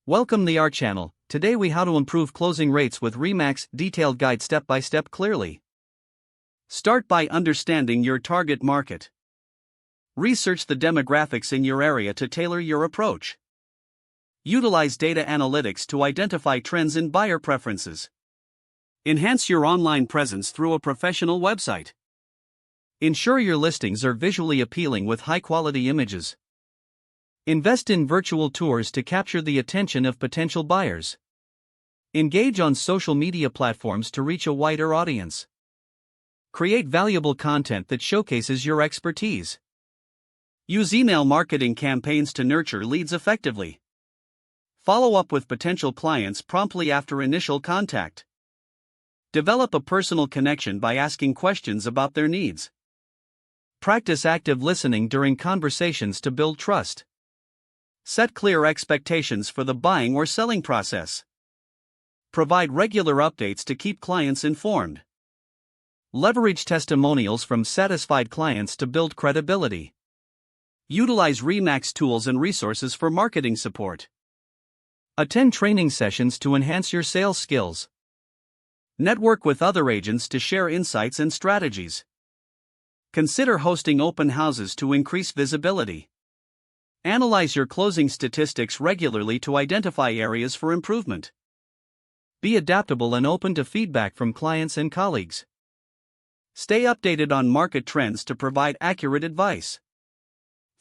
Welcome to our channel. Today we how to improve closing rates with Remax detailed guide step by step clearly. Start by understanding your target market. Research the demographics in your area to tailor your approach. Utilize data analytics to identify trends in buyer preferences. Enhance your online presence through a professional website. Ensure your listings are visually appealing with high-quality images. Invest in virtual tours to capture the attention of potential buyers. Engage on social media platforms to reach a wider audience. Create valuable content that showcases your expertise. Use email marketing campaigns to nurture leads effectively. Follow up with potential clients promptly after initial contact. Develop a personal connection by asking questions about their needs. Practice active listening during conversations to build trust. Set clear expectations for the buying or selling process. Provide regular updates to keep clients informed. Leverage testimonials from satisfied clients to build credibility. Utilize Remax tools and resources for marketing support. Attend training sessions to enhance your sales skills. Network with other agents to share insights and strategies. Consider hosting open houses to increase visibility. Analyze your closing statistics regularly to identify areas for improvement. Be adaptable and open to feedback from clients and colleagues. Stay updated on market trends to provide accurate advice.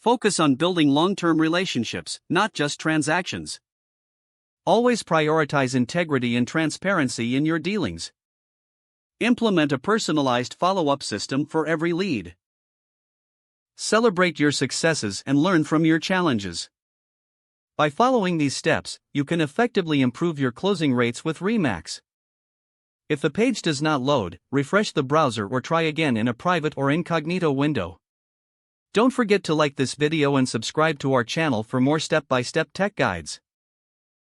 Focus on building long-term relationships, not just transactions. Always prioritize integrity and transparency in your dealings. Implement a personalized follow-up system for every lead. Celebrate your successes and learn from your challenges. By following these steps, you can effectively improve your closing rates with Remax. If the page does not load, refresh the browser or try again in a private or incognito window. Don't forget to like this video and subscribe to our channel for more step-by-step tech guides.